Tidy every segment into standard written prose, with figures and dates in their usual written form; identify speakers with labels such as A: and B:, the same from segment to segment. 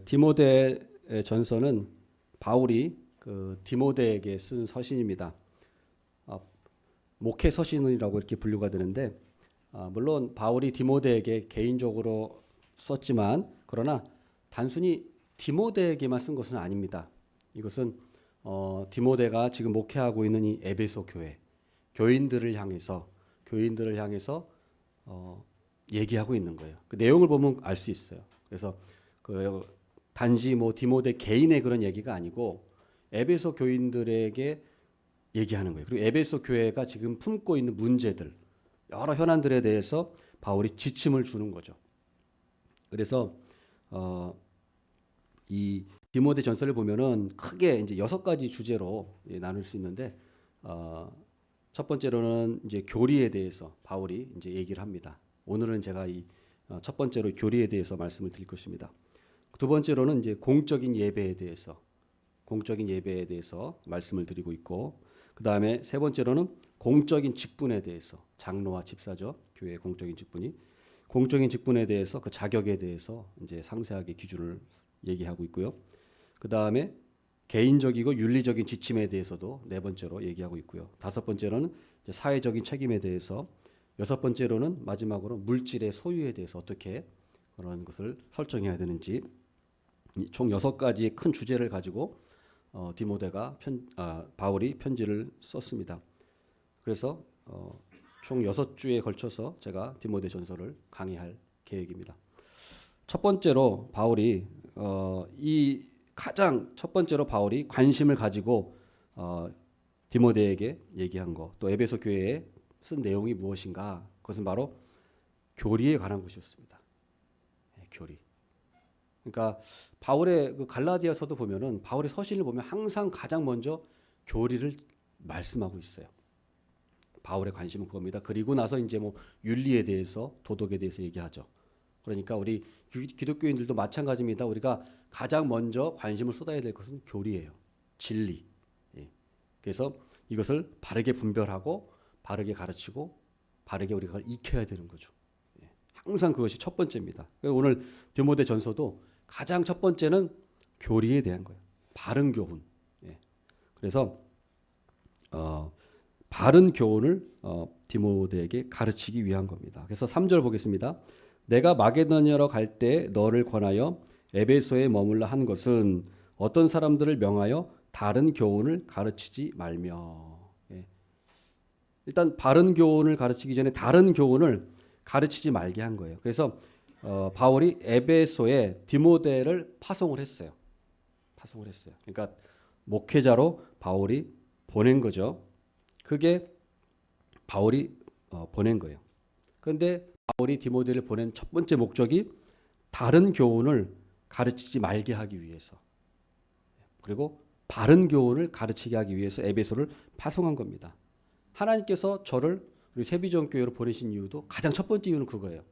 A: 디모데 전서는 바울이 그 디모데에게 쓴 서신입니다. 목회 서신이라고 이렇게 분류가 되는데, 물론 바울이 디모데에게 개인적으로 썼지만, 그러나 단순히 디모데에게만 쓴 것은 아닙니다. 이것은 디모데가 지금 목회하고 있는 이 에베소 교회, 교인들을 향해서 얘기하고 있는 거예요. 그 내용을 보면 알 수 있어요. 그래서 그 단지 뭐 디모데 개인의 그런 얘기가 아니고 에베소 교인들에게 얘기하는 거예요. 그리고 에베소 교회가 지금 품고 있는 문제들, 여러 현안들에 대해서 바울이 지침을 주는 거죠. 그래서 이 디모데 전서를 보면은 크게 이제 6가지 주제로 나눌 수 있는데, 첫 번째로는 이제 교리에 대해서 바울이 이제 얘기를 합니다. 오늘은 제가 이 첫 번째로 교리에 대해서 말씀을 드릴 것입니다. 두 번째로는 이제 공적인 예배에 대해서 말씀을 드리고 있고, 그 다음에 세 번째로는 공적인 직분에 대해서, 장로와 집사죠, 교회의 공적인 직분에 대해서, 그 자격에 대해서 이제 상세하게 기준을 얘기하고 있고요. 그 다음에 개인적이고 윤리적인 지침에 대해서도 네 번째로 얘기하고 있고요. 다섯 번째로는 이제 사회적인 책임에 대해서, 여섯 번째로는 마지막으로 물질의 소유에 대해서 어떻게 그런 것을 설정해야 되는지, 총 6가지의 큰 주제를 가지고 바울이 편지를 썼습니다. 그래서 총 6주에 걸쳐서 제가 디모데 전서를 강의할 계획입니다. 첫 번째로 바울이 첫 번째로 바울이 관심을 가지고 디모데에게 얘기한 거, 또 에베소 교회에 쓴 내용이 무엇인가? 그것은 바로 교리에 관한 것이었습니다. 교리. 그러니까 바울의 그 갈라디아서도 보면은, 바울의 서신을 보면 항상 가장 먼저 교리를 말씀하고 있어요. 바울의 관심은 그겁니다. 그리고 나서 이제 뭐 윤리에 대해서, 도덕에 대해서 얘기하죠. 그러니까 우리 기독교인들도 마찬가지입니다. 우리가 가장 먼저 관심을 쏟아야 될 것은 교리예요. 진리. 그래서 이것을 바르게 분별하고 바르게 가르치고 바르게 우리가 그걸 익혀야 되는 거죠. 항상 그것이 첫 번째입니다. 오늘 디모데 전서도 가장 첫 번째는 교리에 대한 거예요. 바른 교훈. 그래서 바른 교훈을 디모데에게 가르치기 위한 겁니다. 그래서 3절 보겠습니다. 내가 마게도냐로 갈 때 너를 권하여 에베소에 머물라 한 것은 어떤 사람들을 명하여 다른 교훈을 가르치지 말며. 일단 바른 교훈을 가르치기 전에 다른 교훈을 가르치지 말게 한 거예요. 그래서 바울이 에베소에 디모데를 파송을 했어요. 그러니까 목회자로 바울이 보낸 거죠. 그게 바울이 보낸 거예요. 그런데 바울이 디모데를 보낸 첫 번째 목적이 다른 교훈을 가르치지 말게 하기 위해서, 그리고 바른 교훈을 가르치게 하기 위해서 에베소를 파송한 겁니다. 하나님께서 저를 우리 세비전 교회로 보내신 이유도 가장 첫 번째 이유는 그거예요.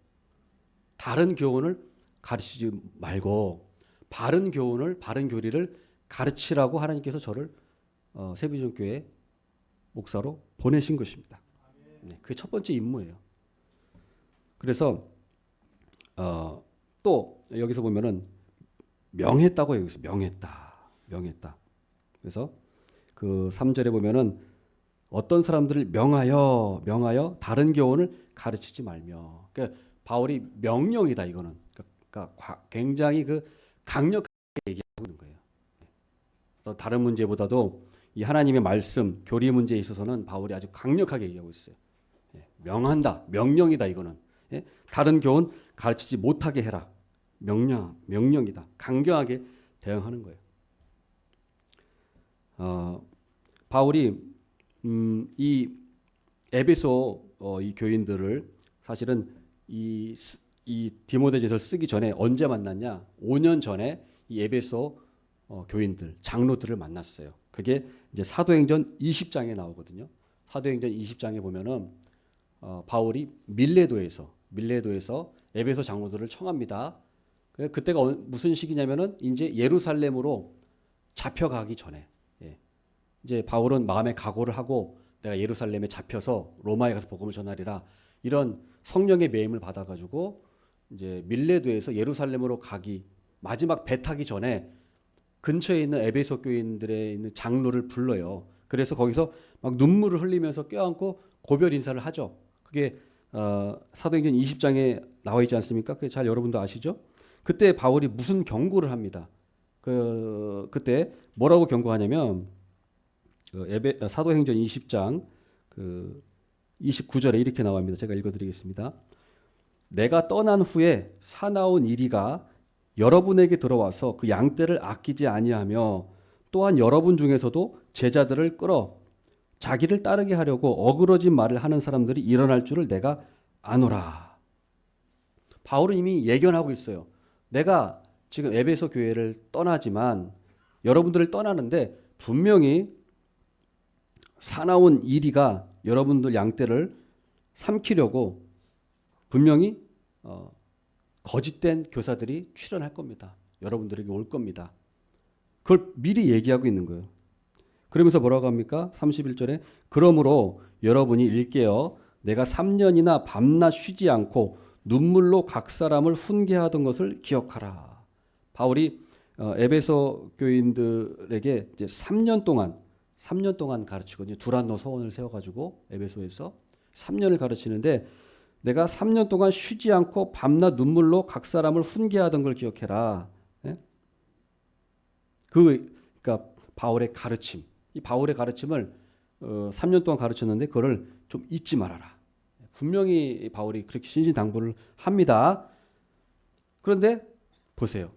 A: 다른 교훈을 가르치지 말고 바른 교리를 가르치라고 하나님께서 저를 세비전 교회 목사로 보내신 것입니다. 그게 첫 번째 임무예요. 그래서 또 여기서 보면은 명했다고 여기서 명했다. 그래서 그 3절에 보면은 어떤 사람들을 명하여 다른 교훈을 가르치지 말며. 그러니까 바울이 명령이다, 이거는. 그러니까 굉장히 그 강력하게 얘기하고 있는 거예요. 또 다른 문제보다도 이 하나님의 말씀, 교리 문제에 있어서는 바울이 아주 강력하게 얘기하고 있어요. 명한다, 명령이다, 이거는. 다른 교훈 가르치지 못하게 해라. 명령이다. 강경하게 대응하는 거예요. 바울이 이 에베소 이 교인들을 사실은 이 디모데전서를 쓰기 전에 언제 만났냐? 5년 전에 이 에베소 교인들, 장로들을 만났어요. 그게 이제 사도행전 20장에 나오거든요. 사도행전 20장에 보면은 바울이 밀레도에서 에베소 장로들을 청합니다. 그때가 무슨 시기냐면은 이제 예루살렘으로 잡혀가기 전에, 이제 바울은 마음에 각오를 하고 내가 예루살렘에 잡혀서 로마에 가서 복음을 전하리라, 이런 성령의 매임을 받아가지고 이제 밀레도에서 예루살렘으로 가기 마지막 배 타기 전에 근처에 있는 에베소 교인들의 있는 장로를 불러요. 그래서 거기서 막 눈물을 흘리면서 껴안고 고별 인사를 하죠. 그게 사도행전 20장에 나와 있지 않습니까? 그게 잘 여러분도 아시죠? 그때 바울이 무슨 경고를 합니다. 그때 뭐라고 경고하냐면 사도행전 20장 29절에 이렇게 나옵니다. 제가 읽어드리겠습니다. 내가 떠난 후에 사나운 이리가 여러분에게 들어와서 그 양떼를 아끼지 아니하며 또한 여러분 중에서도 제자들을 끌어 자기를 따르게 하려고 어그러진 말을 하는 사람들이 일어날 줄을 내가 아노라. 바울은 이미 예견하고 있어요. 내가 지금 에베소 교회를 떠나지만 여러분들을 떠나는데 분명히 사나운 이리가 여러분들 양떼를 삼키려고 분명히 거짓된 교사들이 출현할 겁니다. 여러분들에게 올 겁니다. 그걸 미리 얘기하고 있는 거예요. 그러면서 뭐라고 합니까? 31절에 그러므로 여러분이 일깨어 내가 3년이나 밤낮 쉬지 않고 눈물로 각 사람을 훈계하던 것을 기억하라. 바울이 에베소 교인들에게 이제 3년 동안 가르치거든요. 두란노 서원을 세워가지고 에베소에서 3년을 가르치는데 내가 3년 동안 쉬지 않고 밤낮 눈물로 각 사람을 훈계하던 걸 기억해라. 예? 그러니까 바울의 가르침. 이 바울의 가르침을 3년 동안 가르쳤는데 그거를 좀 잊지 말아라. 분명히 바울이 그렇게 신신당부를 합니다. 그런데 보세요.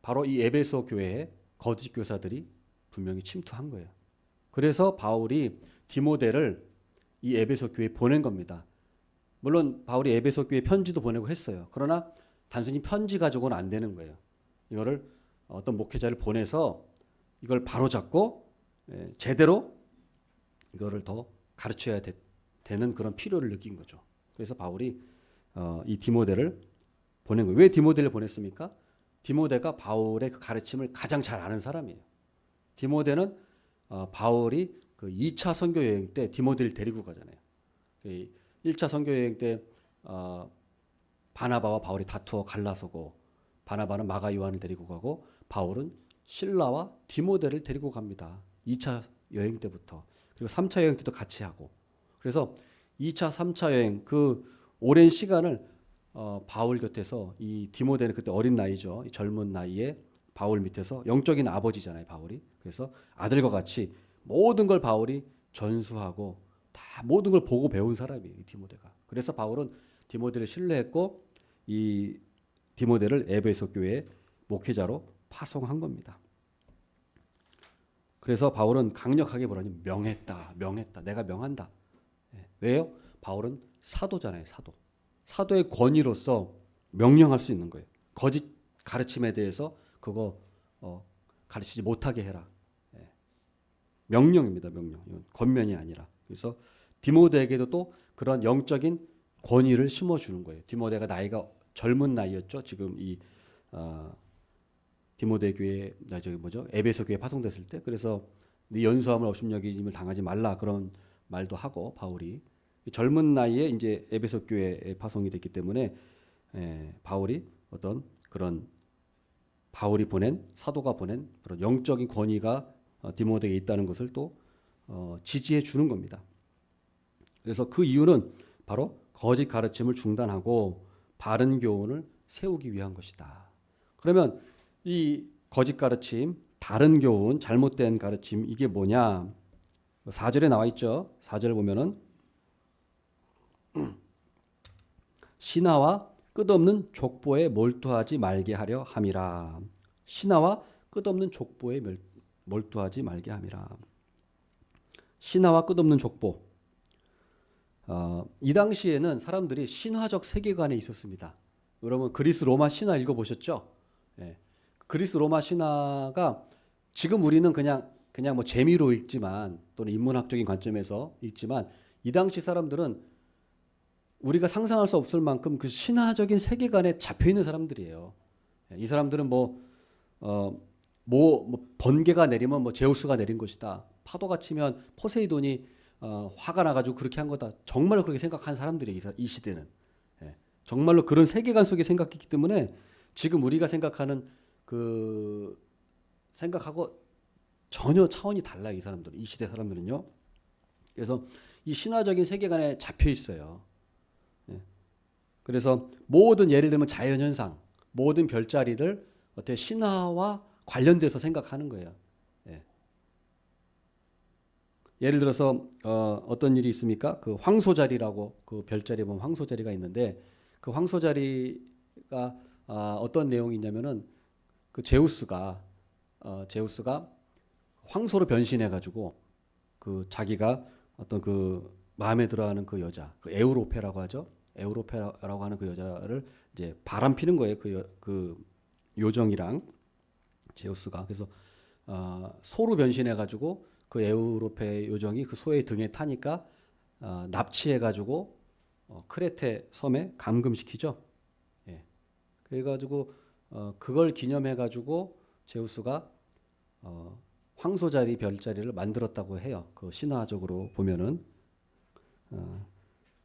A: 바로 이 에베소 교회에 거짓 교사들이 분명히 침투한 거예요. 그래서 바울이 디모데를 이 에베소 교회에 보낸 겁니다. 물론 바울이 에베소 교회에 편지도 보내고 했어요. 그러나 단순히 편지 가지고는 안 되는 거예요. 이거를 어떤 목회자를 보내서 이걸 바로잡고 제대로 이거를 더 가르쳐야 되는 그런 필요를 느낀 거죠. 그래서 바울이 이 디모데를 보낸 거예요. 왜 디모데를 보냈습니까? 디모데가 바울의 그 가르침을 가장 잘 아는 사람이에요. 디모데는 바울이 그 2차 선교 여행 때 디모데를 데리고 가잖아요. 1차 선교 여행 때 바나바와 바울이 다투어 갈라서고 바나바는 마가 요한을 데리고 가고 바울은 실라와 디모데를 데리고 갑니다. 2차 여행 때부터. 그리고 3차 여행 때도 같이 하고. 그래서 2차, 3차 여행 그 오랜 시간을 바울 곁에서 이 디모데는 그때 어린 나이죠. 젊은 나이에 바울 밑에서 영적인 아버지잖아요, 바울이. 그래서 아들과 같이 모든 걸 바울이 전수하고 다 모든 걸 보고 배운 사람이에요, 이 디모데가. 그래서 바울은 디모데를 신뢰했고 이 디모데를 에베소 교회의 목회자로 파송한 겁니다. 그래서 바울은 강력하게 뭐라니 명했다. 내가 명한다. 왜요? 바울은 사도잖아요, 사도. 사도의 권위로서 명령할 수 있는 거예요. 거짓 가르침에 대해서 그거 가르치지 못하게 해라. 명령입니다, 명령. 이건 권면이 아니라. 그래서 디모데에게도 또 그런 영적인 권위를 심어주는 거예요. 디모데가 나이가 젊은 나이였죠. 지금 이 디모데 교회 에베소 교회 파송됐을 때. 그래서 네 연수함을 업신여김을 당하지 말라 그런 말도 하고 바울이 젊은 나이에 이제 에베소 교회에 파송이 됐기 때문에 바울이 어떤 그런 바울이 보낸 사도가 보낸 그런 영적인 권위가 디모데에게 있다는 것을 또 지지해 주는 겁니다. 그래서 그 이유는 바로 거짓 가르침을 중단하고 바른 교훈을 세우기 위한 것이다. 그러면 이 거짓 가르침, 다른 교훈, 잘못된 가르침 이게 뭐냐? 4절에 나와 있죠. 4절을 보면은 신하와 끝없는 족보에 몰두하지 말게 하려 함이라. 신하와 끝없는 족보에 몰두하지 말게 함이라. 신하와 끝없는 족보. 이 당시에는 사람들이 신화적 세계관에 있었습니다. 여러분 그리스 로마 신화 읽어보셨죠? 그리스 로마 신화가 지금 우리는 그냥 뭐 재미로 읽지만 또는 인문학적인 관점에서 읽지만 이 당시 사람들은 우리가 상상할 수 없을 만큼 그 신화적인 세계관에 잡혀 있는 사람들이에요. 이 사람들은 뭐 번개가 내리면 뭐 제우스가 내린 것이다. 파도가 치면 포세이돈이 화가 나가지고 그렇게 한 거다. 정말로 그렇게 생각하는 사람들이에요. 이 시대는. 정말로 그런 세계관 속에 생각했기 때문에 지금 우리가 생각하는 그 생각하고 전혀 차원이 달라요. 이 사람들은, 이 시대 사람들은요. 그래서 이 신화적인 세계관에 잡혀 있어요. 예. 그래서 모든 예를 들면 자연현상, 모든 별자리를 어떻게 신화와 관련돼서 생각하는 거예요. 예. 예를 들어서 어떤 일이 있습니까? 그 황소자리라고 그 별자리 보면 황소자리가 있는데 그 황소자리가 어떤 내용이 있냐면은 그 제우스가 황소로 변신해 가지고 그 자기가 어떤 그 마음에 들어하는 그 여자, 그 에우로페라고 하죠. 에우로페라고 하는 그 여자를 이제 바람 피는 거예요. 그 요정이랑 제우스가. 그래서 소로 변신해 가지고 그 에우로페 요정이 그 소의 등에 타니까 납치해 가지고 크레테 섬에 감금시키죠. 예. 그래 가지고 그걸 기념해 가지고 제우스가 황소자리 별자리를 만들었다고 해요. 그 신화적으로 보면은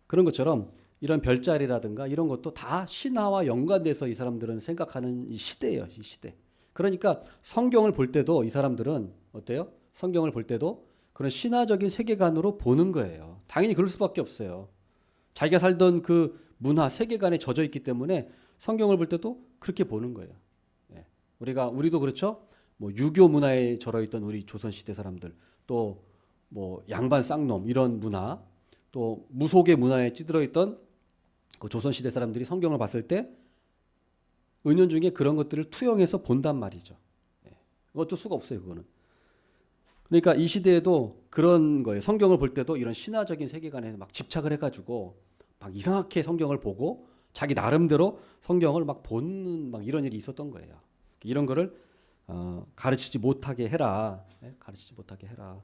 A: 그런 것처럼 이런 별자리라든가 이런 것도 다 신화와 연관돼서 이 사람들은 생각하는 이 시대예요. 이 시대. 그러니까 성경을 볼 때도 이 사람들은 어때요? 성경을 볼 때도 그런 신화적인 세계관으로 보는 거예요. 당연히 그럴 수밖에 없어요. 자기가 살던 그 문화, 세계관에 젖어 있기 때문에 성경을 볼 때도 그렇게 보는 거예요. 예. 우리도 그렇죠? 뭐 유교 문화에 절어 있던 우리 조선 시대 사람들, 또 뭐 양반 쌍놈 이런 문화, 또 무속의 문화에 찌들어 있던 그 조선 시대 사람들이 성경을 봤을 때 은연중에 그런 것들을 투영해서 본단 말이죠. 예. 어쩔 수가 없어요, 그거는. 그러니까 이 시대에도 그런 거예요. 성경을 볼 때도 이런 신화적인 세계관에 막 집착을 해가지고 막 이상하게 성경을 보고 자기 나름대로 성경을 막 보는 막 이런 일이 있었던 거예요. 이런 거를 가르치지 못하게 해라. 네? 가르치지 못하게 해라.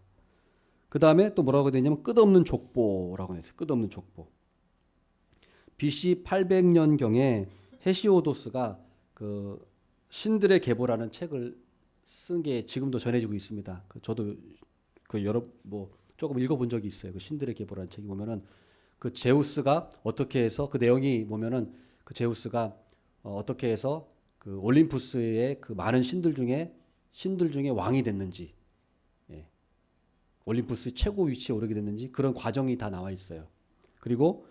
A: 그 다음에 또 뭐라고 되냐면 끝없는 족보라고 했어요. 끝없는 족보. BC 800년경에 헤시오도스가 그 신들의 계보라는 책을 쓴 게 지금도 전해지고 있습니다. 저도 그 여러 뭐 조금 읽어본 적이 있어요. 그 신들의 계보라는 책이 보면은 그 제우스가 어떻게 해서 그 내용이 보면은 그 제우스가 어떻게 해서 그 올림푸스의 그 많은 신들 중에 왕이 됐는지, 예. 올림푸스 최고 위치에 오르게 됐는지 그런 과정이 다 나와 있어요. 그리고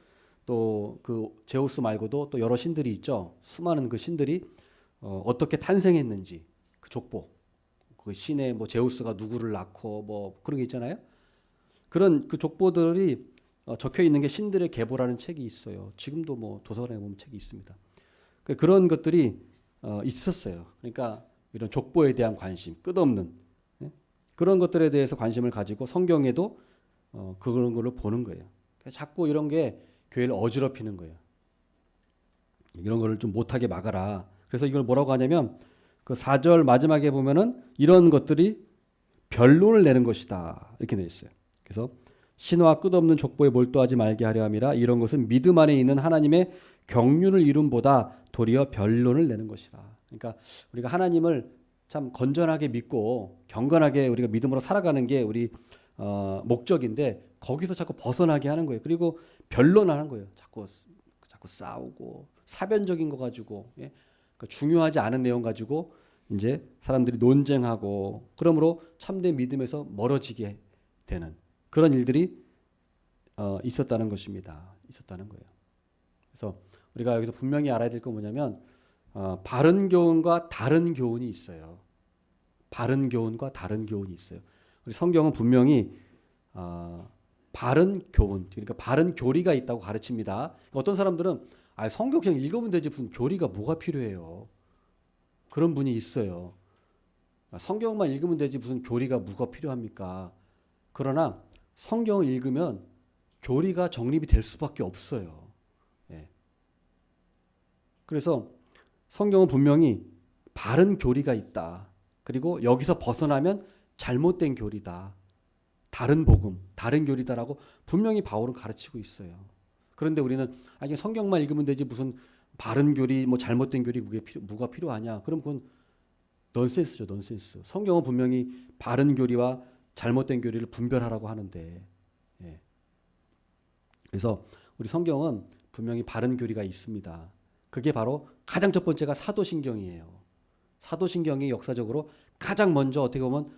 A: 또 그 제우스 말고도 또 여러 신들이 있죠. 수많은 그 신들이 어떻게 탄생했는지 그 족보. 그 신의 뭐 제우스가 누구를 낳고 뭐 그런 게 있잖아요. 그런 그 족보들이 적혀 있는 게 신들의 계보라는 책이 있어요. 지금도 뭐 도서관에 보면 책이 있습니다. 그런 것들이 있었어요. 그러니까 이런 족보에 대한 관심, 끝없는 그런 것들에 대해서 관심을 가지고 성경에도 그런 걸로 보는 거예요. 자꾸 이런 게 교회를 어지럽히는 거예요. 이런 거를 좀 못하게 막아라. 그래서 이걸 뭐라고 하냐면 그 4절 마지막에 보면은 이런 것들이 변론을 내는 것이다. 이렇게 되어 있어요. 그래서 신화 끝없는 족보에 몰두하지 말게 하려 함이라 이런 것은 믿음 안에 있는 하나님의 경륜을 이룸보다 도리어 변론을 내는 것이라. 그러니까 우리가 하나님을 참 건전하게 믿고 경건하게 우리가 믿음으로 살아가는 게 우리 목적인데 거기서 자꾸 벗어나게 하는 거예요. 그리고 변론하는 거예요. 자꾸 싸우고 사변적인 거 가지고 그러니까 중요하지 않은 내용 가지고 이제 사람들이 논쟁하고 그러므로 참된 믿음에서 멀어지게 되는 그런 일들이 있었다는 것입니다. 있었다는 거예요. 그래서 우리가 여기서 분명히 알아야 될 건 뭐냐면 바른 교훈과 다른 교훈이 있어요. 바른 교훈과 다른 교훈이 있어요. 우리 성경은 분명히 바른 교훈, 그러니까 바른 교리가 있다고 가르칩니다. 어떤 사람들은 성경 그냥 읽으면 되지 무슨 교리가 뭐가 필요해요. 그런 분이 있어요. 성경만 읽으면 되지 무슨 교리가 뭐가 필요합니까? 그러나 성경을 읽으면 교리가 정립이 될 수밖에 없어요. 예. 그래서 성경은 분명히 바른 교리가 있다. 그리고 여기서 벗어나면 잘못된 교리다. 다른 복음, 다른 교리다라고 분명히 바울은 가르치고 있어요. 그런데 우리는 그냥 성경만 읽으면 되지 무슨 바른 교리, 뭐 잘못된 교리 뭐가 필요하냐? 그럼 그건 넌센스죠, 넌센스. 성경은 분명히 바른 교리와 잘못된 교리를 분별하라고 하는데, 예. 그래서 우리 성경은 분명히 바른 교리가 있습니다. 그게 바로 가장 첫 번째가 사도신경이에요. 사도신경이 역사적으로 가장 먼저 어떻게 보면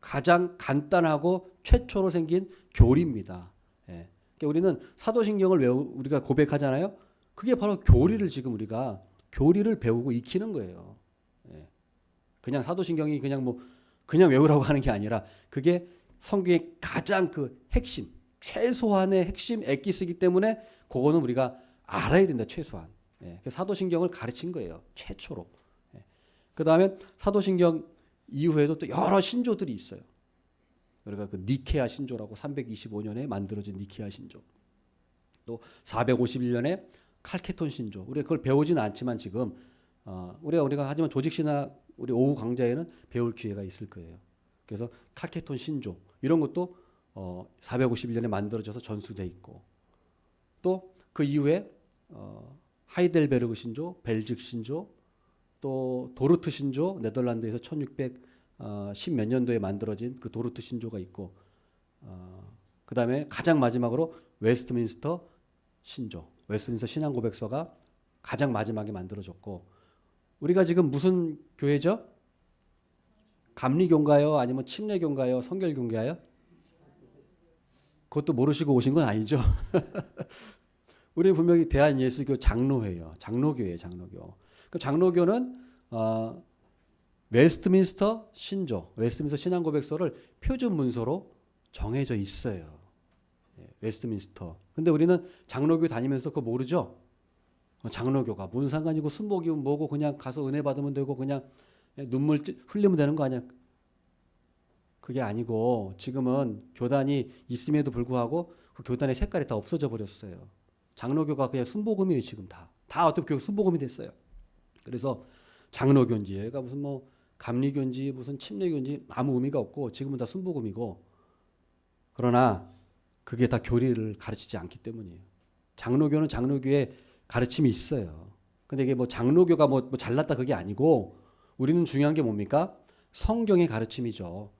A: 가장 간단하고 최초로 생긴 교리입니다. 예. 그러니까 우리는 사도신경을 우리가 고백하잖아요. 그게 바로 교리를 지금 우리가 교리를 배우고 익히는 거예요. 예. 그냥 사도신경이 그냥 뭐 그냥 외우라고 하는 게 아니라 그게 성경의 가장 그 핵심, 최소한의 핵심 엑기스이기 때문에 그거는 우리가 알아야 된다. 최소한. 예. 사도신경을 가르친 거예요. 최초로. 예. 그 다음에 사도신경 이후에도 또 여러 신조들이 있어요. 우리가 그 니케아 신조라고 325년에 만들어진 니케아 신조. 또 451년에 칼케톤 신조. 우리가 그걸 배우지는 않지만 지금 우리가 하지만 조직신학 우리 오후 강좌에는 배울 기회가 있을 거예요. 그래서 칼케톤 신조 이런 것도 451년에 만들어져서 전수돼 있고 또 그 이후에 하이델베르그 신조, 벨직 신조, 또 도르트 신조, 네덜란드에서 1610 몇 년도에 만들어진 그 도르트 신조가 있고 그 다음에 가장 마지막으로 웨스트민스터 신조, 웨스트민스터 신앙고백서가 가장 마지막에 만들어졌고 우리가 지금 무슨 교회죠? 감리교인가요? 아니면 침례교인가요? 성결교인가요? 그것도 모르시고 오신 건 아니죠? 우리 분명히 대한예수교 장로회예요. 장로교예요. 장로교. 그 장로교는 웨스트민스터 신조, 웨스트민스터 신앙고백서를 표준 문서로 정해져 있어요. 웨스트민스터. 근데 우리는 장로교 다니면서 그거 모르죠? 장로교가 뭔 상관이고 순복이면 뭐고 그냥 가서 은혜 받으면 되고 그냥 눈물 흘리면 되는 거 아니야? 그게 아니고 지금은 교단이 있음에도 불구하고 그 교단의 색깔이 다 없어져 버렸어요. 장로교가 그냥 순복음이에요. 지금 다 어떻게 교육 순복음이 됐어요. 그래서 장로교인지 얘가 무슨 뭐 감리교인지 무슨 침례교인지 아무 의미가 없고 지금은 다 순복음이고 그러나 그게 다 교리를 가르치지 않기 때문이에요. 장로교는 장로교의 가르침이 있어요. 근데 이게 뭐 장로교가 뭐 잘났다 그게 아니고 우리는 중요한 게 뭡니까? 성경의 가르침이죠.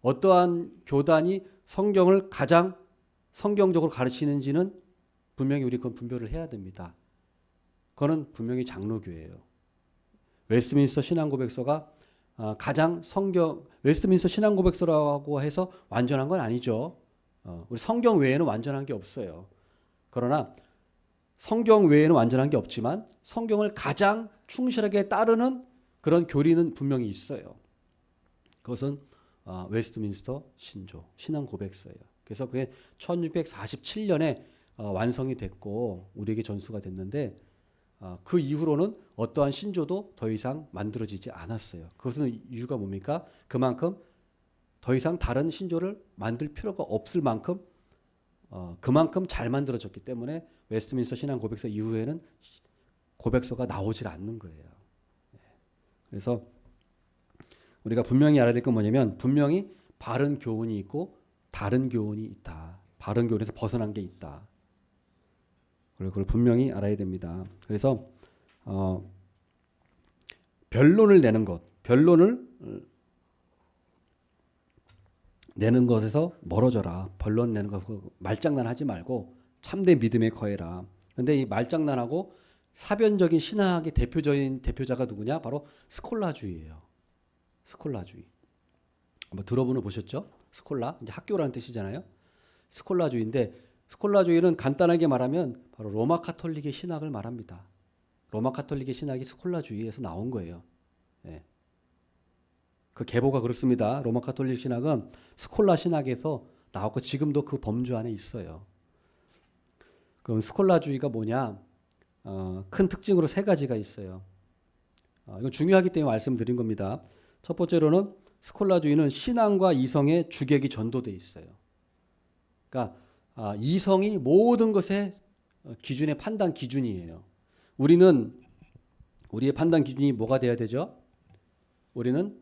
A: 어떠한 교단이 성경을 가장 성경적으로 가르치는지는 분명히 우리 그건 분별을 해야 됩니다. 그거는 분명히 장로교예요. 웨스트민스터 신앙고백서가 가장 웨스트민스터 신앙고백서라고 해서 완전한 건 아니죠. 우리 성경 외에는 완전한 게 없어요. 그러나 성경 외에는 완전한 게 없지만 성경을 가장 충실하게 따르는 그런 교리는 분명히 있어요. 그것은 웨스트민스터 신조, 신앙고백서예요. 그래서 그게 1647년에 완성이 됐고 우리에게 전수가 됐는데 그 이후로는 어떠한 신조도 더 이상 만들어지지 않았어요. 그것은 이유가 뭡니까? 그만큼 더 이상 다른 신조를 만들 필요가 없을 만큼 그만큼 잘 만들어졌기 때문에 웨스트민스터 신앙 고백서 이후에는 고백서가 나오질 않는 거예요. 그래서 우리가 분명히 알아야 될 건 뭐냐면 분명히 바른 교훈이 있고 다른 교훈이 있다. 바른 교훈에서 벗어난 게 있다. 그걸 분명히 알아야 됩니다. 그래서 변론을 내는 것, 변론을 내는 것에서 멀어져라. 변론 내는 거 말장난하지 말고 참된 믿음에 거해라. 그런데 이 말장난하고 사변적인 신학의 대표적인 대표자가 누구냐? 바로 스콜라주의예요. 스콜라주의. 뭐 들어보는 보셨죠? 스콜라 이제 학교라는 뜻이잖아요. 스콜라주의인데 스콜라주의는 간단하게 말하면 바로 로마 카톨릭의 신학을 말합니다. 로마 카톨릭의 신학이 스콜라주의에서 나온 거예요. 예. 그 계보가 그렇습니다. 로마 카톨릭 신학은 스콜라 신학에서 나왔고 지금도 그 범주 안에 있어요. 그럼 스콜라주의가 뭐냐? 큰 특징으로 세 가지가 있어요. 이건 중요하기 때문에 말씀드린 겁니다. 첫 번째로는 스콜라주의는 신앙과 이성의 주객이 전도돼 있어요. 그러니까 이성이 모든 것의 기준의 판단 기준이에요. 우리의 판단 기준이 뭐가 돼야 되죠? 우리는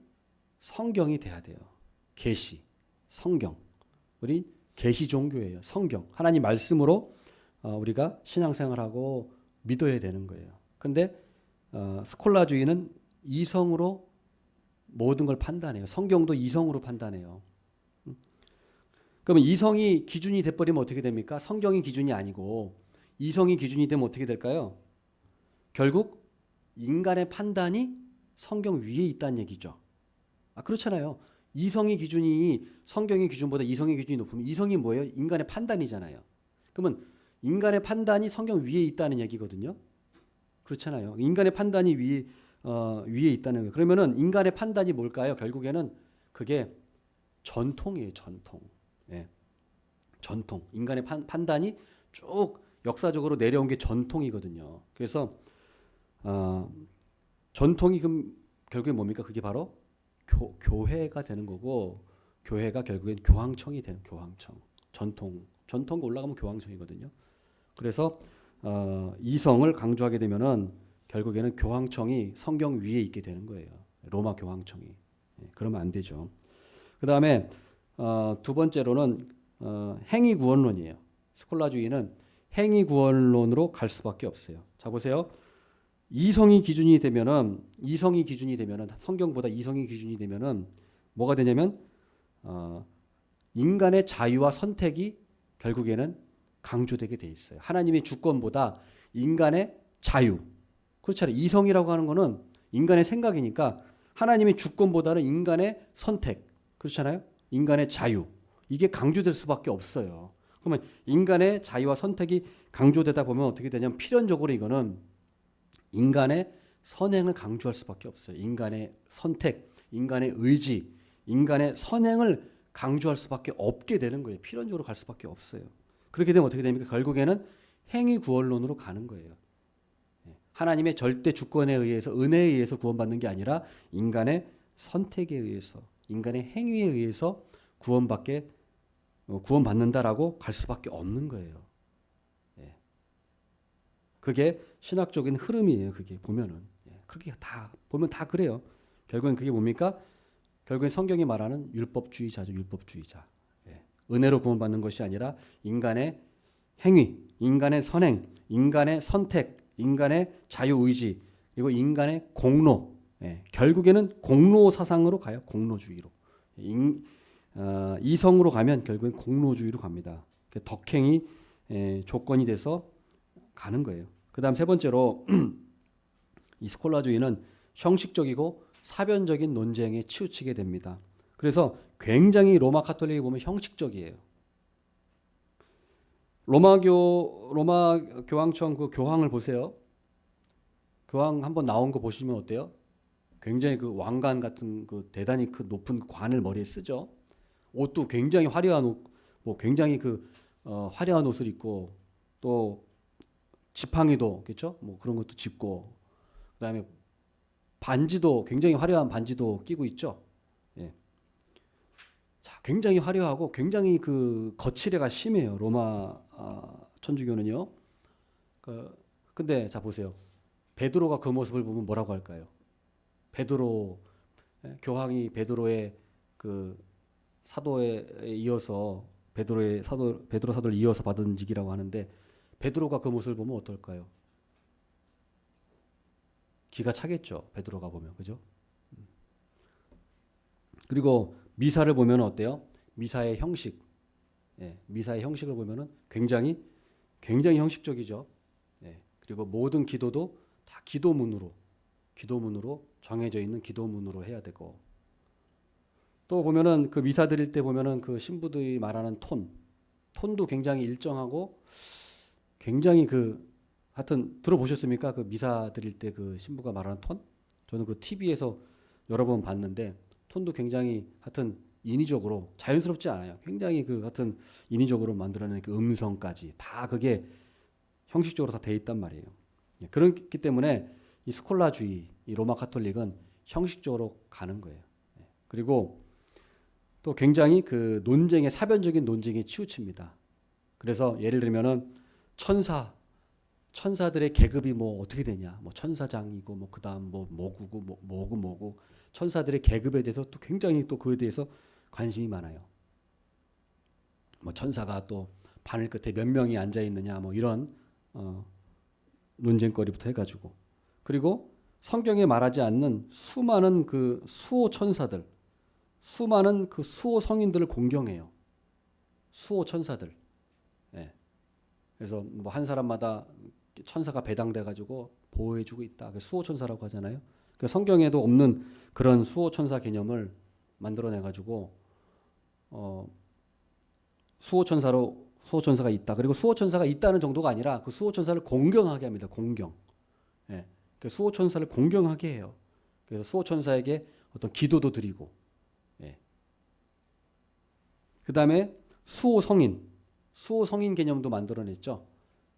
A: 성경이 돼야 돼요. 계시, 성경. 우리 계시 종교예요. 성경. 하나님 말씀으로 우리가 신앙생활하고 믿어야 되는 거예요. 근데 스콜라주의는 이성으로 모든 걸 판단해요. 성경도 이성으로 판단해요. 그러면 이성이 기준이 돼버리면 어떻게 됩니까? 성경이 기준이 아니고 이성이 기준이 되면 어떻게 될까요? 결국 인간의 판단이 성경 위에 있다는 얘기죠. 그렇잖아요. 이성의 기준이 성경의 기준보다 이성의 기준이 높으면 이성이 뭐예요? 인간의 판단이잖아요. 그러면 인간의 판단이 성경 위에 있다는 얘기거든요. 그렇잖아요. 인간의 판단이 위에 있다는 거예요. 그러면은 인간의 판단이 뭘까요? 결국에는 그게 전통이에요. 전통. 예. 전통. 인간의 판단이 쭉 역사적으로 내려온 게 전통이거든요. 그래서 전통이 그럼 결국에 뭡니까? 그게 바로 교회가 되는 거고, 교회가 결국엔 교황청이 되는, 교황청. 전통가 올라가면 교황청이거든요. 그래서 이성을 강조하게 되면은 결국에는 교황청이 성경 위에 있게 되는 거예요. 로마 교황청이. 그러면 안 되죠. 그 다음에 두 번째로는 행위 구원론이에요. 스콜라주의는 행위 구원론으로 갈 수밖에 없어요. 자 보세요. 이성이 기준이 되면은 성경보다 이성이 기준이 되면은 뭐가 되냐면 인간의 자유와 선택이 결국에는 강조되게 돼 있어요. 하나님의 주권보다 인간의 자유. 그렇잖아요. 이성이라고 하는 거는 인간의 생각이니까 하나님의 주권보다는 인간의 선택. 그렇잖아요. 인간의 자유. 이게 강조될 수밖에 없어요. 그러면 인간의 자유와 선택이 강조되다 보면 어떻게 되냐면 필연적으로 이거는 인간의 선행을 강조할 수밖에 없어요. 인간의 선택, 인간의 의지, 인간의 선행을 강조할 수밖에 없게 되는 거예요. 필연적으로 갈 수밖에 없어요. 그렇게 되면 어떻게 됩니까? 결국에는 행위 구원론으로 가는 거예요. 하나님의 절대 주권에 의해서 은혜에 의해서 구원받는 게 아니라 인간의 선택에 의해서 인간의 행위에 의해서 구원받는다라고 갈 수밖에 없는 거예요. 그게 신학적인 흐름이에요. 그게 보면은 그렇게 다 보면 다 그래요. 결국엔 그게 뭡니까? 결국엔 성경이 말하는 율법주의자죠. 율법주의자. 은혜로 구원받는 것이 아니라 인간의 행위, 인간의 선행, 인간의 선택, 인간의 자유의지, 그리고 인간의 공로. 결국에는 공로 사상으로 가요. 공로주의로. 이성으로 가면 결국엔 공로주의로 갑니다. 덕행이 조건이 돼서 가는 거예요. 그 다음 세 번째로 이 스콜라주의는 형식적이고 사변적인 논쟁에 치우치게 됩니다. 그래서 굉장히 로마 카톨릭이 보면 형식적이에요. 로마 교황청 그 교황을 보세요. 교황 한번 나온 거 보시면 어때요? 굉장히 그 왕관 같은 그 대단히 그 높은 관을 머리에 쓰죠. 옷도 굉장히 화려한 옷, 굉장히 화려한 옷을 입고 또 지팡이도 그렇죠? 그런 것도 짚고 그다음에 반지도 굉장히 화려한 반지도 끼고 있죠. 자, 굉장히 화려하고 굉장히 그 거칠애가 심해요. 로마 천주교는요. 근데 자 보세요. 베드로가 그 모습을 보면 뭐라고 할까요? 교황이 베드로의 그 사도에 이어서 베드로 사도를 이어서 받은 직이라고 하는데 베드로가 그 모습을 보면 어떨까요? 기가 차겠죠. 베드로가 보면 그죠? 그리고 미사를 보면 어때요? 미사의 형식, 미사의 형식을 보면은 굉장히 형식적이죠. 그리고 모든 기도도 다 기도문으로 정해져 있는 기도문으로 해야 되고 또 보면은 그 미사 드릴 때 보면은 그 신부들이 말하는 톤도 굉장히 일정하고 굉장히 하여튼 들어보셨습니까? 그 미사 드릴 때 그 신부가 말하는 톤? 저는 그 TV에서 여러 번 봤는데 톤도 굉장히 하여튼 인위적으로 자연스럽지 않아요. 굉장히 하여튼 인위적으로 만들어낸 그 음성까지 다 그게 형식적으로 다 돼 있단 말이에요. 그렇기 때문에 이 스콜라주의, 이 로마 카톨릭은 형식적으로 가는 거예요. 그리고 또 굉장히 그 사변적인 논쟁에 치우칩니다. 그래서 예를 들면은 천사들의 계급이 어떻게 되냐, 천사장이고 그다음 뭐고 천사들의 계급에 대해서 또 굉장히 또 그에 대해서 관심이 많아요. 천사가 또 바늘 끝에 몇 명이 앉아 있느냐, 이런 논쟁거리부터 해가지고 그리고 성경에 말하지 않는 수많은 그 수호 천사들, 수많은 그 수호 성인들을 공경해요. 수호 천사들. 그래서 한 사람마다 천사가 배당돼 가지고 보호해주고 있다. 수호 천사라고 하잖아요. 그 성경에도 없는 그런 수호천사 개념을 만들어내가지고 수호천사가 있다. 그리고 수호천사가 있다는 정도가 아니라 그 수호천사를 공경하게 합니다. 공경. 예. 그 수호천사를 공경하게 해요. 그래서 수호천사에게 어떤 기도도 드리고. 예. 그 다음에 수호성인 개념도 만들어냈죠.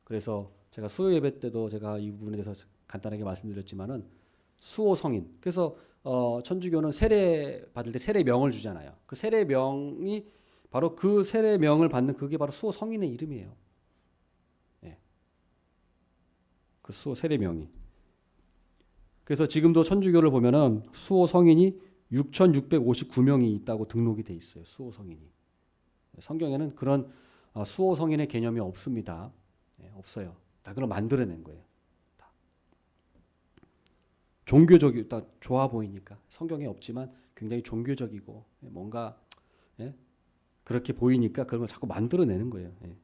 A: 그래서 제가 수요 예배 때도 제가 이 부분에 대해서 간단하게 말씀드렸지만은 수호성인. 그래서 천주교는 세례 받을 때 세례명을 주잖아요. 그 세례명이 바로 그 세례명을 받는 그게 바로 수호성인의 이름이에요. 예. 그 수호 세례명이. 그래서 지금도 천주교를 보면은 수호성인이 6,659명이 있다고 등록이 돼 있어요. 수호성인이. 성경에는 그런 수호성인의 개념이 없습니다. 예, 없어요. 다 그걸 만들어낸 거예요. 다. 종교적이 딱 좋아 보이니까 성경에 없지만 굉장히 종교적이고 뭔가 예? 그렇게 보이니까 그런 걸 자꾸 만들어내는 거예요. 예.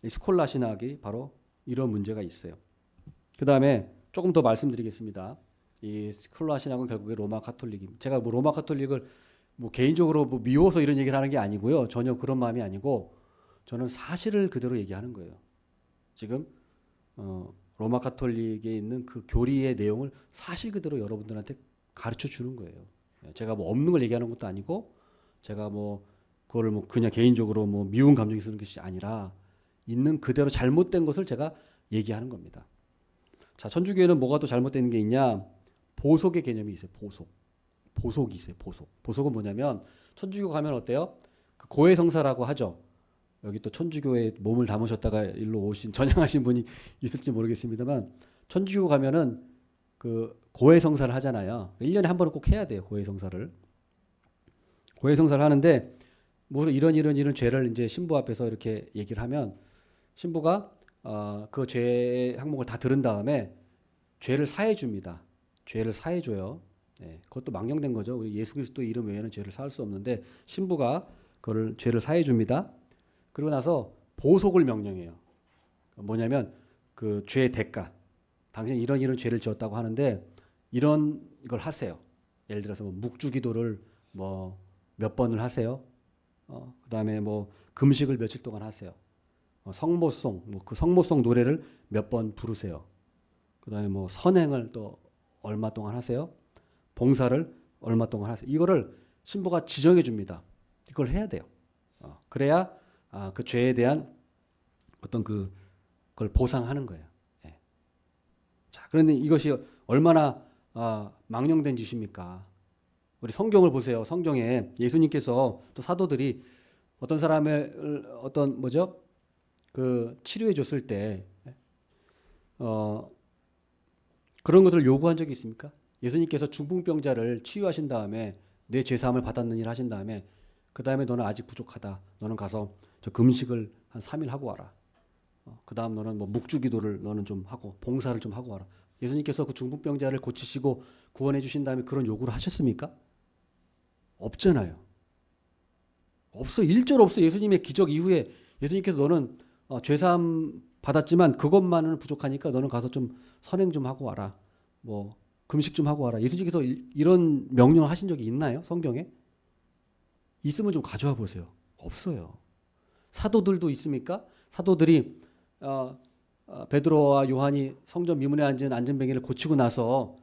A: 이 스콜라 신학이 바로 이런 문제가 있어요. 그 다음에 조금 더 말씀드리겠습니다. 이 스콜라 신학은 결국에 로마 가톨릭입니다. 제가 뭐 로마 가톨릭을 뭐 개인적으로 뭐 미워서 이런 얘기를 하는 게 아니고요. 전혀 그런 마음이 아니고 저는 사실을 그대로 얘기하는 거예요. 지금 로마 가톨릭에 있는 그 교리의 내용을 사실 그대로 여러분들한테 가르쳐 주는 거예요. 제가 뭐 없는 걸 얘기하는 것도 아니고 제가 뭐 그거를 뭐 그냥 개인적으로 뭐 미운 감정이 쓰는 것이 아니라 있는 그대로 잘못된 것을 제가 얘기하는 겁니다. 자, 천주교에는 뭐가 또 잘못된 게 있냐? 보속의 개념이 있어요. 보속이 있어요. 보속은 뭐냐면 천주교 가면 어때요? 그 고해성사라고 하죠. 여기 또 천주교에 몸을 담으셨다가 일로 오신 전향하신 분이 있을지 모르겠습니다만 천주교 가면은 그 고해성사를 하잖아요. 1년에 한 번은 꼭 해야 돼요. 고해성사를 하는데 뭐 이런 죄를 이제 신부 앞에서 이렇게 얘기를 하면 신부가 그 죄 항목을 다 들은 다음에 죄를 사해 줍니다. 죄를 사해 줘요. 네, 그것도 망령된 거죠. 우리 예수 그리스도 이름 외에는 죄를 사할 수 없는데 신부가 그걸 죄를 사해 줍니다. 그리고 나서 보속을 명령해요. 뭐냐면 그 죄의 대가. 당신 이런 죄를 지었다고 하는데 이런 걸 하세요. 예를 들어서 뭐 묵주기도를 뭐 몇 번을 하세요. 그다음에 뭐 금식을 며칠 동안 하세요. 성모송, 뭐 그 성모송 노래를 몇 번 부르세요. 그다음에 뭐 선행을 또 얼마 동안 하세요. 봉사를 얼마 동안 하세요. 이거를 신부가 지정해 줍니다. 이걸 해야 돼요. 그래야 그 죄에 대한 어떤 그걸 보상하는 거예요. 예. 자, 그런데 이것이 얼마나 망령된 짓입니까? 우리 성경을 보세요. 성경에 예수님께서 또 사도들이 어떤 사람을 어떤 뭐죠? 그 치료해 줬을 때 그런 것을 요구한 적이 있습니까? 예수님께서 중풍병자를 치유하신 다음에 내 죄사함을 받았느니라 하신 다음에 그 다음에 너는 아직 부족하다. 너는 가서 저 금식을 한 3일 하고 와라. 그 다음 너는 뭐 묵주기도를 너는 좀 하고 봉사를 좀 하고 와라. 예수님께서 그 중풍병자를 고치시고 구원해 주신 다음에 그런 요구를 하셨습니까? 없잖아요. 없어. 1절 없어. 예수님의 기적 이후에 예수님께서 너는 죄사함 받았지만 그것만은 부족하니까 너는 가서 좀 선행 좀 하고 와라. 뭐 금식 좀 하고 와라. 예수님께서 이런 명령을 하신 적이 있나요? 성경에? 있으면 좀 가져와 보세요. 없어요. 사도들도 있습니까? 사도들이 베드로와 요한이 성전 미문에 앉은 안전뱅이를 고치고 나서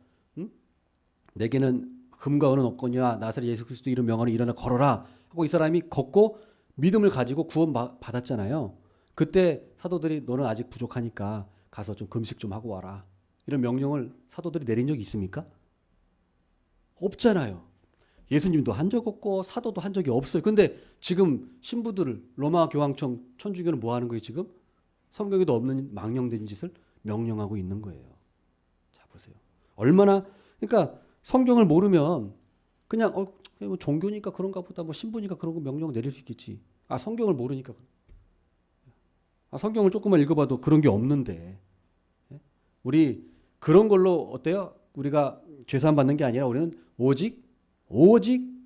A: 내게는 금과 은은 없거니와 나사렛 예수 그리스도 이름 명하는 일어나 걸어라 하고 이 사람이 걷고 믿음을 가지고 구원 받았잖아요. 그때 사도들이 너는 아직 부족하니까 가서 좀 금식 좀 하고 와라. 이런 명령을 사도들이 내린 적이 있습니까? 없잖아요. 예수님도 한 적 없고 사도도 한 적이 없어요. 근데 지금 신부들을 로마 교황청 천주교는 뭐 하는 거예요 지금? 성경에도 없는 망령된 짓을 명령하고 있는 거예요. 자 보세요. 얼마나 그러니까 성경을 모르면 그냥 뭐 종교니까 그런가 보다 뭐 신부니까 그런 거 명령 내릴 수 있겠지. 성경을 모르니까 성경을 조금만 읽어봐도 그런 게 없는데 우리 그런 걸로 어때요? 우리가 죄사함 받는 게 아니라 우리는 오직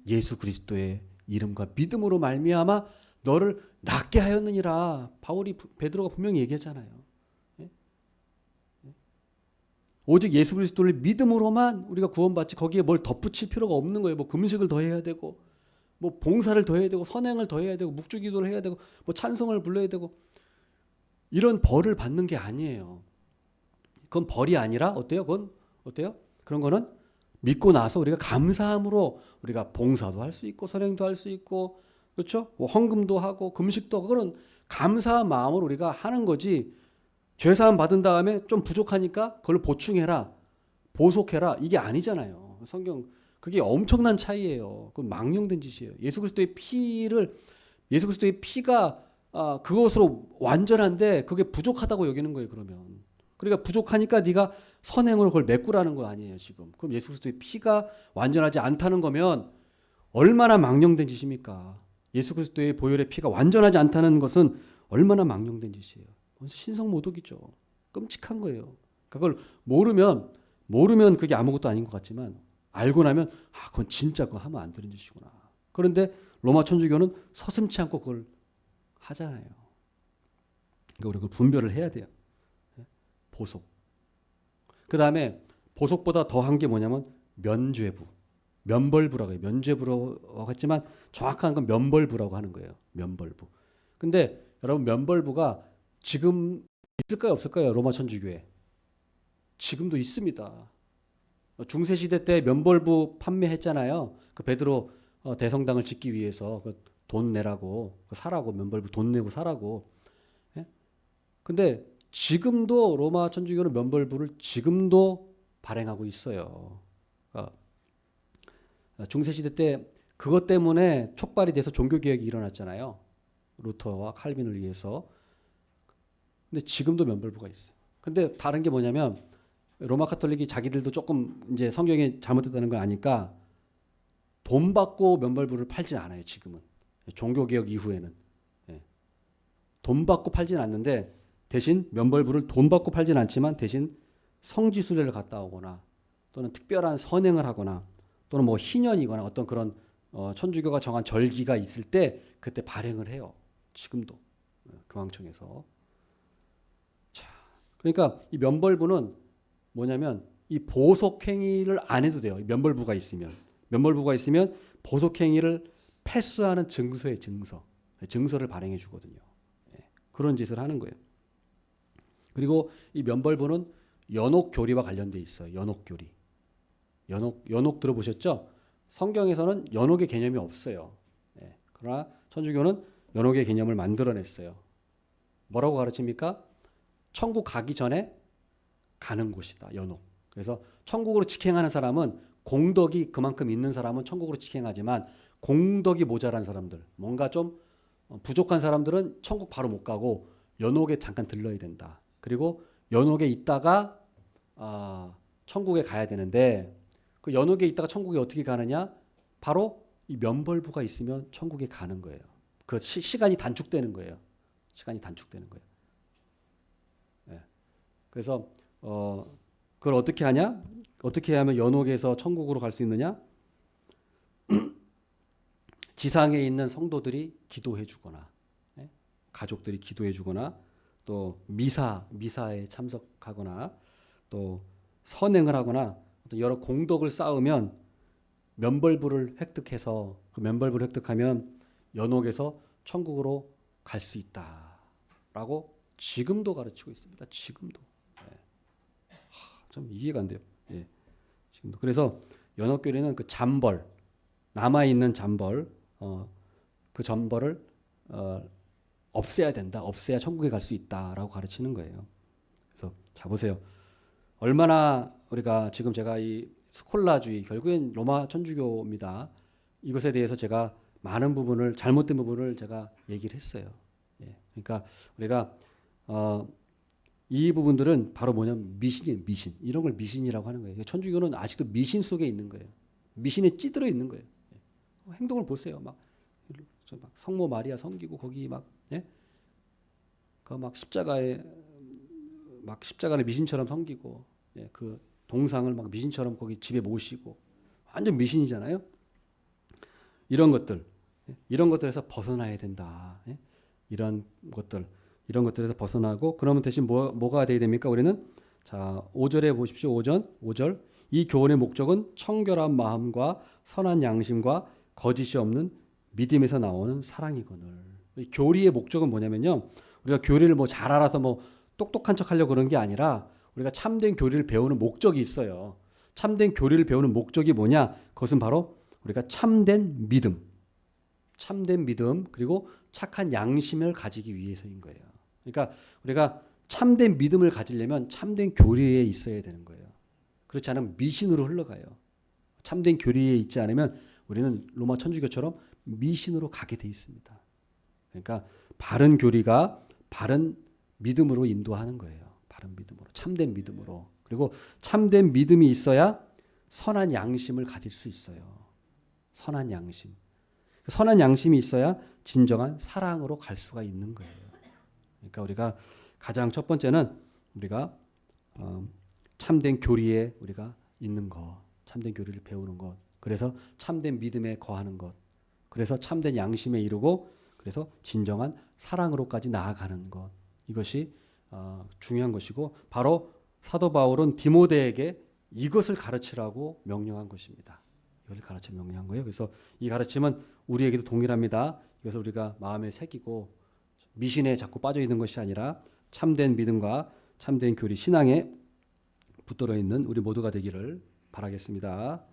A: 예수 그리스도의 이름과 믿음으로 말미암아 너를 낫게 하였느니라. 베드로가 분명히 얘기했잖아요. 오직 예수 그리스도를 믿음으로만 우리가 구원받지 거기에 뭘 덧붙일 필요가 없는 거예요. 뭐 금식을 더 해야 되고 뭐 봉사를 더 해야 되고 선행을 더 해야 되고 묵주기도를 해야 되고 뭐 찬송을 불러야 되고 이런 벌을 받는 게 아니에요. 그건 벌이 아니라 어때요? 그건 어때요? 그런 거는 믿고 나서 우리가 감사함으로 우리가 봉사도 할 수 있고 선행도 할 수 있고 그렇죠? 뭐 헌금도 하고 금식도 하고 그런 감사한 마음으로 우리가 하는 거지. 죄사함 받은 다음에 좀 부족하니까 그걸 보충해라, 보속해라 이게 아니잖아요. 성경 그게 엄청난 차이예요. 그건 망령된 짓이에요. 예수 그리스도의 피가 그것으로 완전한데 그게 부족하다고 여기는 거예요. 그러면 그러니까 부족하니까 네가 선행으로 그걸 메꾸라는 거 아니에요. 지금 그럼 예수 그리스도의 피가 완전하지 않다는 거면 얼마나 망령된 짓입니까? 예수 그리스도의 보혈의 피가 완전하지 않다는 것은 얼마나 망령된 짓이에요. 신성모독이죠. 끔찍한 거예요. 그걸 모르면 그게 아무것도 아닌 것 같지만 알고 나면 그건 진짜 그거 하면 안 되는 짓이구나. 그런데 로마 천주교는 서슴지 않고 그걸 하잖아요. 그러니까 우리가 그걸 분별을 해야 돼요. 보속. 그 다음에 보속보다 더한 게 뭐냐면 면죄부. 면벌부라고 해요. 면죄부라고 했지만 정확한 건 면벌부라고 하는 거예요. 면벌부. 근데 여러분 면벌부가 지금 있을까요? 없을까요? 로마 천주교에. 지금도 있습니다. 중세시대 때 면벌부 판매했잖아요. 그 베드로 대성당을 짓기 위해서 돈 내라고 사라고 면벌부 돈 내고 사라고. 예? 근데 지금도 로마 천주교는 면벌부를 지금도 발행하고 있어요. 그러니까 중세시대 때 그것 때문에 촉발이 돼서 종교개혁이 일어났잖아요. 루터와 칼빈을 위해서. 근데 지금도 면벌부가 있어요. 근데 다른 게 뭐냐면 로마 카톨릭이 자기들도 조금 이제 성경이 잘못됐다는 걸 아니까 돈 받고 면벌부를 팔진 않아요. 지금은. 종교개혁 이후에는. 돈 받고 팔진 않는데 대신 면벌부를 돈 받고 팔진 않지만 대신 성지순례를 갔다 오거나 또는 특별한 선행을 하거나 또는 뭐 희년이거나 어떤 그런 천주교가 정한 절기가 있을 때 그때 발행을 해요. 지금도 교황청에서. 자, 그러니까 이 면벌부는 뭐냐면 이 보속행위를 안 해도 돼요. 면벌부가 있으면 보속행위를 패스하는 증서의 증서를 발행해 주거든요. 그런 짓을 하는 거예요. 그리고 이 면벌부는 연옥교리와 관련돼 있어요. 연옥교리. 연옥 들어보셨죠? 성경에서는 연옥의 개념이 없어요. 그러나 천주교는 연옥의 개념을 만들어냈어요. 뭐라고 가르칩니까? 천국 가기 전에 가는 곳이다. 연옥. 그래서 천국으로 직행하는 사람은 공덕이 그만큼 있는 사람은 천국으로 직행하지만 공덕이 모자란 사람들, 뭔가 좀 부족한 사람들은 천국 바로 못 가고 연옥에 잠깐 들러야 된다. 그리고 연옥에 있다가 천국에 가야 되는데 그 연옥에 있다가 천국에 어떻게 가느냐? 바로 이 면벌부가 있으면 천국에 가는 거예요. 그 시간이 단축되는 거예요. 그래서 그걸 어떻게 하냐? 어떻게 하면 연옥에서 천국으로 갈 수 있느냐? 지상에 있는 성도들이 기도해 주거나 가족들이 기도해 주거나 또 미사에 참석하거나 또 선행을 하거나 어떤 여러 공덕을 쌓으면 면벌부를 획득해서 그 면벌부를 획득하면 연옥에서 천국으로 갈 수 있다라고 지금도 가르치고 있습니다. 지금도. 좀 이해가 안 돼요. 지금도. 그래서 연옥교리는 그 잠벌 남아 있는 잠벌 그 잠벌을 없애야 된다. 없애야 천국에 갈 수 있다라고 가르치는 거예요. 그래서 자 보세요. 얼마나 우리가 지금 제가 이 스콜라주의 결국엔 로마 천주교입니다. 이것에 대해서 제가 많은 부분을 잘못된 부분을 제가 얘기를 했어요. 그러니까 우리가 이 부분들은 바로 뭐냐면 미신이에요. 미신. 이런 걸 미신이라고 하는 거예요. 천주교는 아직도 미신 속에 있는 거예요. 미신에 찌들어 있는 거예요. 행동을 보세요. 막 성모 마리아 섬기고 거기 막 십자가를 미신처럼 섬기고 그 동상을 막 미신처럼 거기 집에 모시고 완전 미신이잖아요. 이런 것들에서 벗어나야 된다. 이런 것들에서 벗어나고 그러면 대신 뭐가 돼야 됩니까? 우리는 자, 5절에 보십시오. 5절. 이 교훈의 목적은 청결한 마음과 선한 양심과 거짓이 없는 믿음에서 나오는 사랑이거늘. 이 교리의 목적은 뭐냐면요. 우리가 교리를 뭐 잘 알아서 뭐 똑똑한 척 하려고 그런 게 아니라 우리가 참된 교리를 배우는 목적이 있어요. 참된 교리를 배우는 목적이 뭐냐? 그것은 바로 우리가 참된 믿음, 그리고 착한 양심을 가지기 위해서인 거예요. 그러니까 우리가 참된 믿음을 가지려면 참된 교리에 있어야 되는 거예요. 그렇지 않으면 미신으로 흘러가요. 참된 교리에 있지 않으면 우리는 로마 천주교처럼 미신으로 가게 돼 있습니다. 그러니까 바른 교리가 바른 믿음으로 인도하는 거예요. 바른 믿음으로, 참된 믿음으로. 그리고 참된 믿음이 있어야 선한 양심을 가질 수 있어요. 선한 양심. 선한 양심이 있어야 진정한 사랑으로 갈 수가 있는 거예요. 그러니까 우리가 가장 첫 번째는 우리가 참된 교리에 우리가 있는 것, 참된 교리를 배우는 것, 그래서 참된 믿음에 거하는 것, 그래서 참된 양심에 이르고, 그래서 진정한 사랑으로까지 나아가는 것, 이것이 중요한 것이고, 바로 사도 바울은 디모데에게 이것을 가르치라고 명령한 것입니다. 이것을 가르쳐 명령한 거예요. 그래서 이 가르침은 우리에게도 동일합니다. 이것을 우리가 마음에 새기고 미신에 자꾸 빠져 있는 것이 아니라 참된 믿음과 참된 교리, 신앙에 붙들어 있는 우리 모두가 되기를 바라겠습니다.